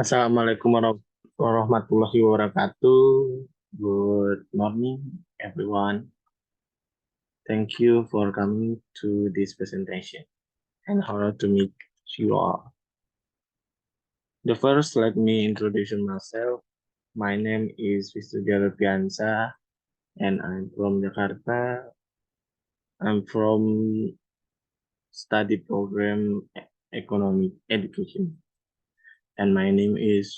Assalamualaikum warahmatullahi wabarakatuh. Good morning, everyone. Thank you for coming to this presentation and honored to meet you all. The first, let me introduce myself. My name is Wisnu Jaya Lutfiansyah and I'm from Jakarta. I'm from study program Economic Education and my name is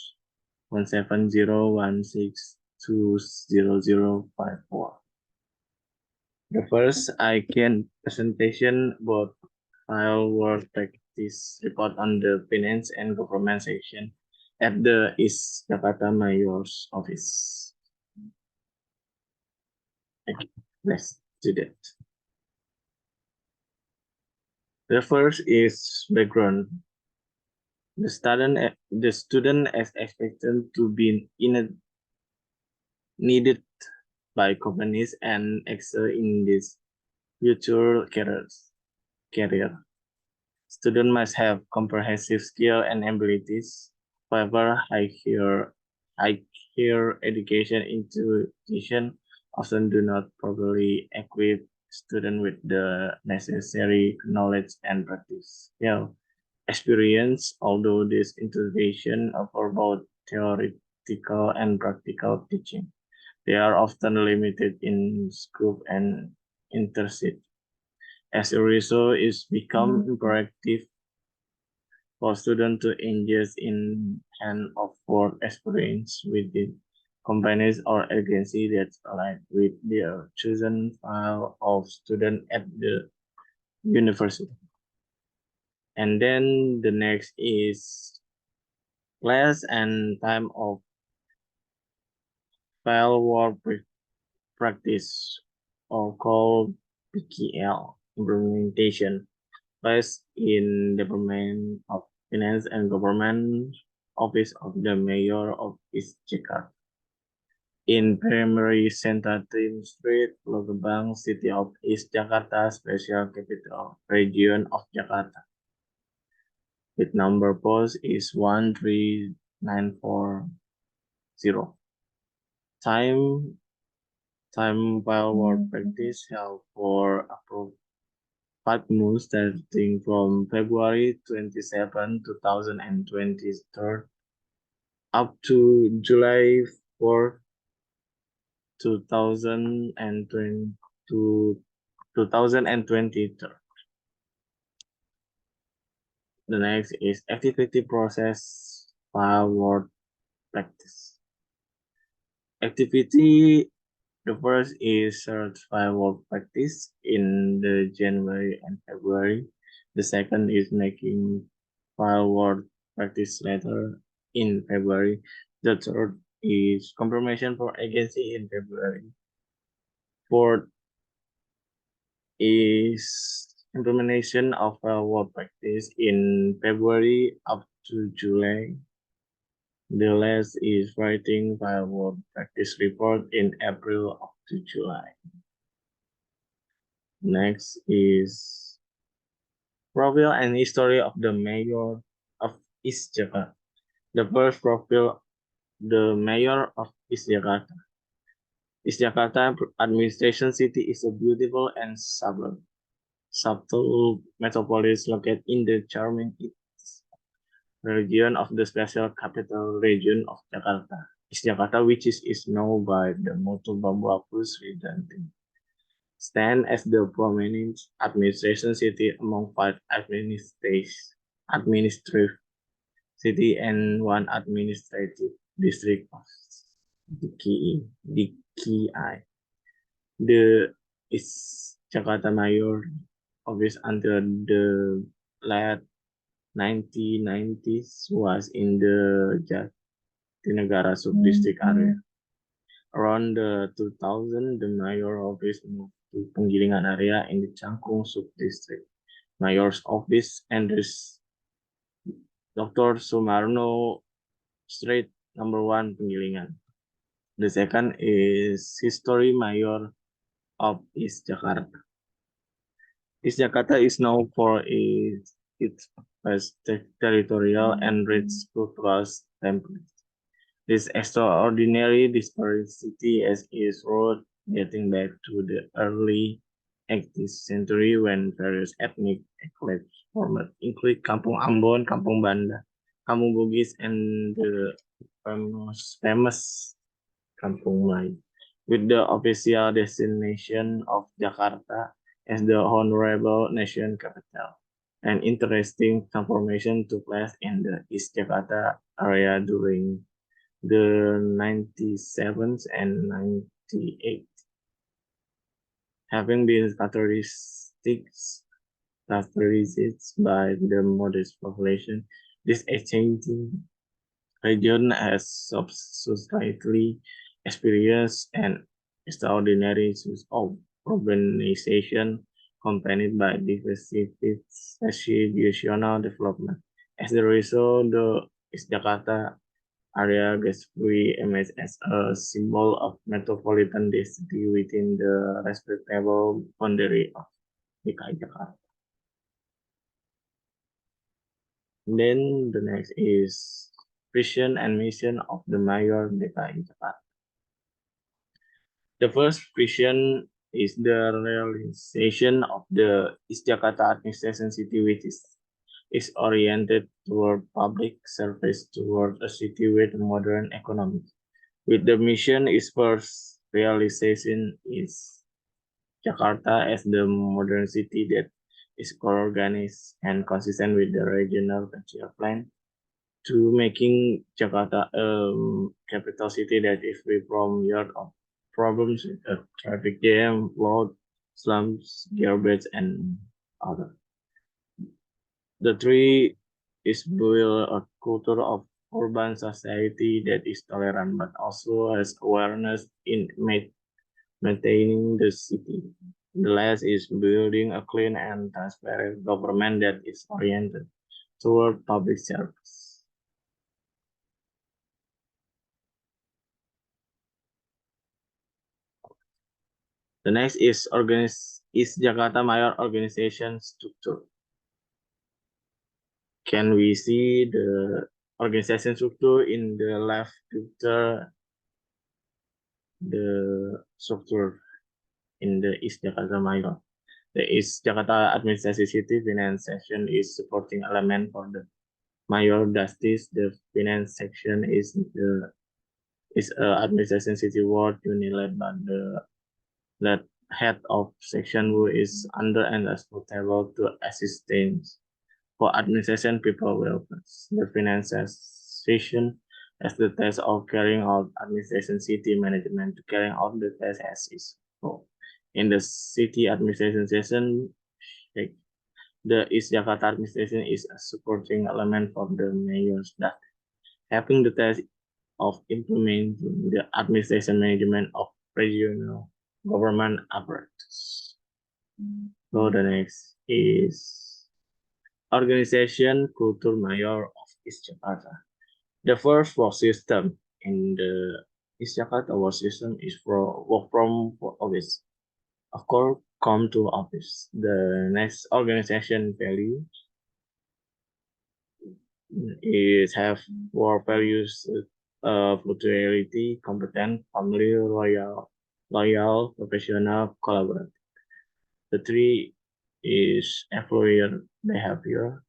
17016200054. The first, I can presentation about file work practice report on the finance and government section at the East Jakarta Mayor's office. Okay, let's do that. The first is background. The student is expected to be needed by companies and excel in this future career. Student must have comprehensive skill and abilities. However, higher education institution often do not properly equip student with the necessary knowledge and practice experience. Although this institution offer both theoretical and practical teaching, they are often limited in scope and internship. As a result, it's become imperative for students to engage in hand-of-work experience within companies or agencies that align with their chosen file of student at the university. And then the next is class and time of file work practice, or called PKL implementation, placed in Department of Finance and Government Office of the Mayor of East Jakarta. In Primary Center Team Street, Logebang, City of East Jakarta, Special Capital Region of Jakarta. With number post is 13940. Time file work practice held for approved 5 months starting from February 27, 2023 up to July 4, 2023. The next is activity process file work practice. Activity, the first is search file work practice in the January and February. The second is making file work practice letter in February. The third is confirmation for agency in February. Fourth is implementation of file work practice in February up to July. The last is writing file work practice report in April up to July. Next is profile and history of the mayor of East Jakarta. The first profile, the mayor of East Jakarta. East Jakarta administration city is a beautiful and subtle metropolis located in the charming region of the special capital region of Jakarta. East Jakarta, which is known by the motto Bambu Apus Ridanti, stand as the prominent administration city among 5 administrative city and 1 administrative district of DKI. The East Jakarta Mayor office until the late 1990s was in the Jatinegara sub-district area. Around the 2000, the mayor office moved to Penggilingan area in the Cangkung sub-district. Mayor's office enters Dr. Sumarno Street, number 1, Penggilingan. The second is history mayor of East Jakarta. East Jakarta is known for its its vast territorial and rich cultural templates. This extraordinary disparity as is root dating back to the early 18th century when various ethnic enclaves formed, include Kampung Ambon, Kampung Banda, Kampung Bugis, and the famous Kampung Melayu, with the official destination of Jakarta as the honorable nation capital. An interesting transformation took place in the East Jakarta area during the 97th and 98th, having been characterized by the modest population. This changing region has subsequently experienced an extraordinary source of urbanization accompanied by diversificational development. As a result, the East Jakarta area gracefully emerged as a symbol of metropolitan density within the respectable boundary of DKI Jakarta. Then the next is vision and mission of the Mayor DKI Jakarta. The first vision is the realization of the East Jakarta Administration City, which is oriented toward public service toward a city with a modern economy. With the mission is first realization is Jakarta as the modern city that is co-organized and consistent with the regional cultural plan to making Jakarta a capital city that is free from years of problems with traffic jam, flood, slums, garbage, and other. The three is build a culture of urban society that is tolerant but also has awareness in maintaining the city. The last is building a clean and transparent government that is oriented toward public service. The next is Jakarta Mayor organization structure. Can we see the organization structure in the left picture? The structure in the East Jakarta Mayor. The East Jakarta Administrative City Finance section is supporting element for the Mayor Justice. The finance section is administration city ward unit led by the head of section who is under and responsible to assistance for administration people welfare. The finance section as the task of carrying out administration city management to carrying out the task as is role. In the city administration session, the East Jakarta administration is a supporting element for the mayors that having the task of implementing the administration management of regional government apparatus. So the next is organization culture mayor of East Jakarta. The first work system in the East Jakarta work system is for work from office. Of course, come to office. The next organization value is have four values: punctuality, competent, family, loyal, professional, collaborative. The three is employer behavior.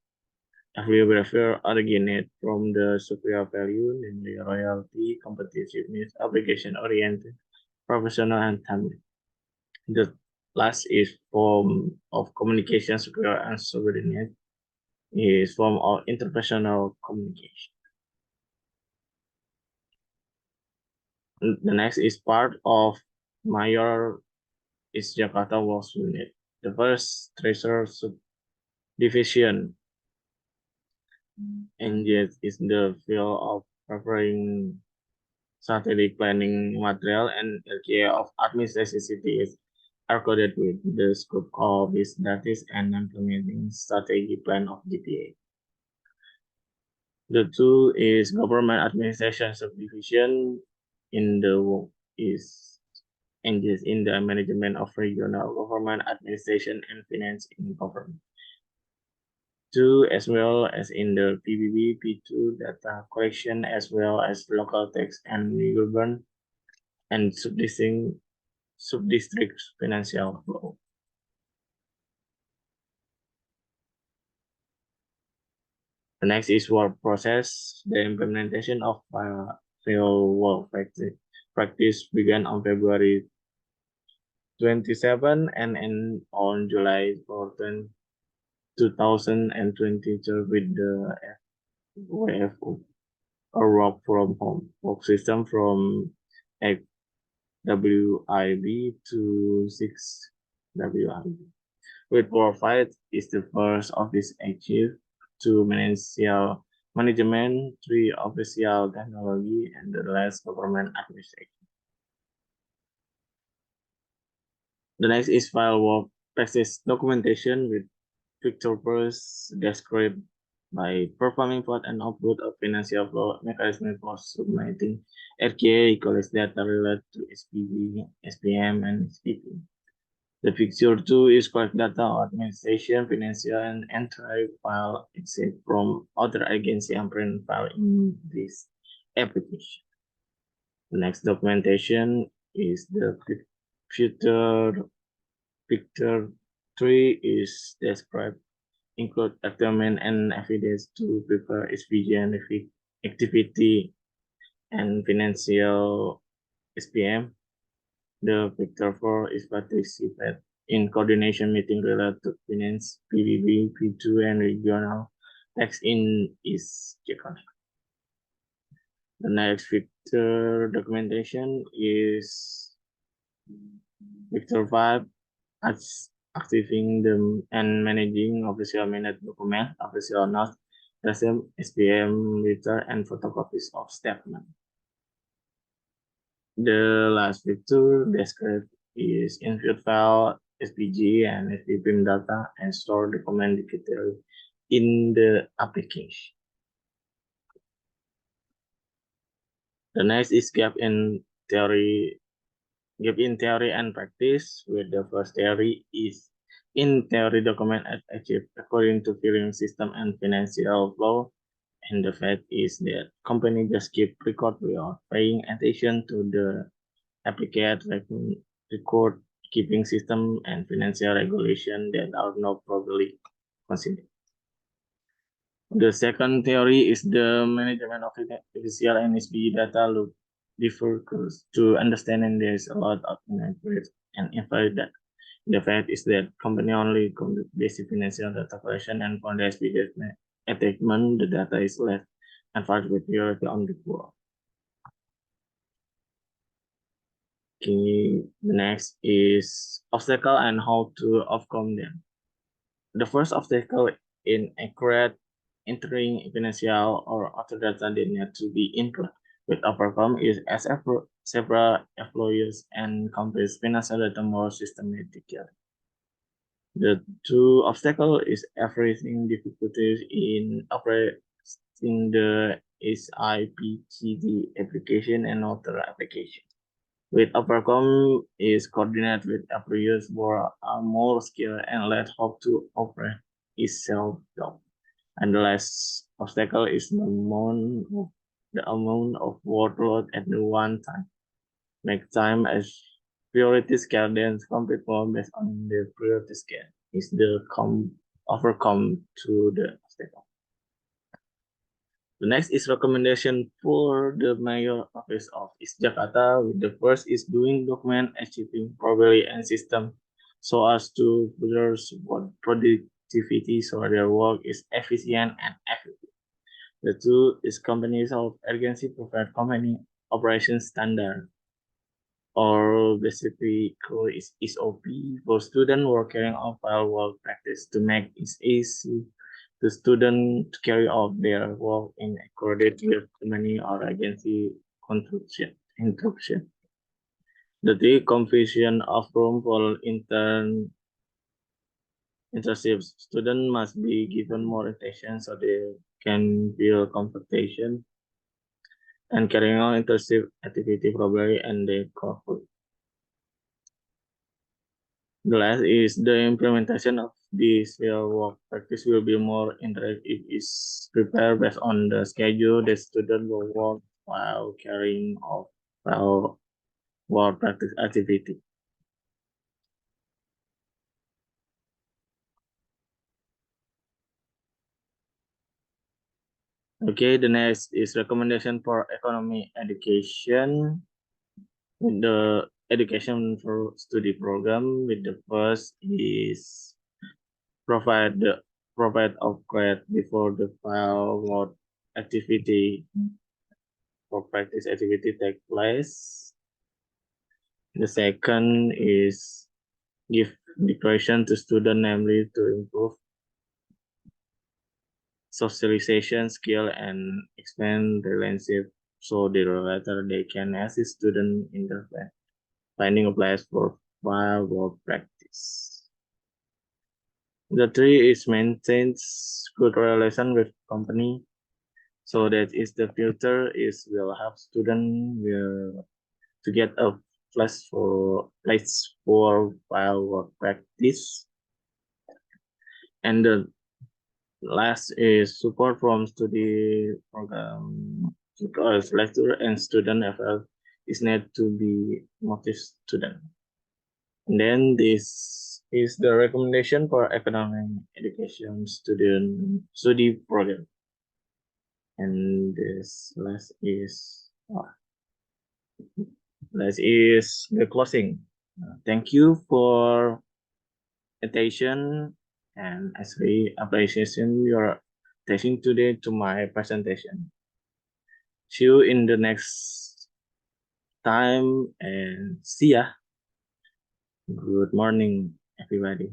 Employer behavior originate from the superior value, namely loyalty, competitiveness, obligation-oriented, professional, and timely. The last is form of communication, superior and subordinate, is form of interpersonal communication. The next is part of Mayor is Jakarta Works Unit. The first treasure subdivision engaged is the field of preparing strategic planning material and area of administrative cities are coded with the scope of its duties and implementing strategy plan of GPA. The two is government administration subdivision in the work is engaged in the management of regional government administration and finance in government. 2 as well as in the PBB, P2 data collection as well as local text and urban and subdistrict financial flow. The next is work process. The implementation of real work practice began on February 27 and end on July 4, 2022 with the WFO or work from home work system from WIB to 6 WIB. With provide is the first office achieved to management, 3 official technology, and the last government administration. The next is file work practice documentation with pictures described by performing plot and output of financial flow mechanism for submitting RKA collects data related to SPV, SPM, and SPP. The picture 2 is collect data on administration, financial, and entry file except from other agency and print file in this application. The next documentation is the picture 3 is described include document and evidence to prepare SPG activity and financial SPM. The Victor 4 is participate in coordination meeting related to finance, PBB, P2, and regional tax in East Jakarta. The next Victor documentation is Victor 5, activating them and managing official minute document, official notes, SPM return, and photocopies of statement. The last feature described is input file, SPG, and SPPIM data and store document digitally in the application. The next is gap in theory and practice, with the first theory is in theory document achieved according to clearing system and financial flow. And the fact is that company just keep record without paying attention to the applicate record keeping system and financial regulation that are not properly considered. The second theory is the management of official and SPG data look difficult to understand, and there's a lot of inaccurate and invalid data. The fact is that company only conduct basic financial data collection, and for the SPG attachment, the data is left and filed with priority on the pool. Okay, the next is obstacle and how to overcome them. The first obstacle in accurate entering financial or other data that need to be included with overcome is as several employers and companies financial data more systematically. The two obstacle is everything difficulties in operating the SIPGD application and other application. With overcome is coordinate with employers who are more skilled and let hope to operate is self-help. And the last obstacle is the amount of workload at the one time. Make time as priority scale, then complete more based on the priority scale is the overcome to the obstacle. The next is recommendation for the mayor office of East Jakarta. The first is doing document achieving properly and system so as to further support productivity so their work is efficient and effective. The two is companies of agency provide company operation standard or basically is SOP for student working on file work practice to make it easy the student to carry out their work in accordance with company or agency instruction. The confusion of room for internships. Students must be given more attention so they can build competition and carrying out internship activity properly and they cooperate. The last is the implementation of this field work practice will be more interactive is prepared based on the schedule the student will work while carrying out well work practice activity. Okay, the next is recommendation for economy education. With the education for study program, with the first is provide the provide upgrade before the file work activity for practice activity take place. The second is give decoration to student, namely to improve socialization skill and expand relationship so the later they can assist student in the finding a place for file work practice. The three is maintains good relation with company so that is the filter is will help student will to get a place for file work practice. And the last is support from study program because lecturer and student effort is need to be motive student. And then this is the recommendation for economic education student study program. And this last is the closing. Thank you for attention and actually appreciation your attention today to my presentation. See you in the next time and see ya. Good morning, everybody.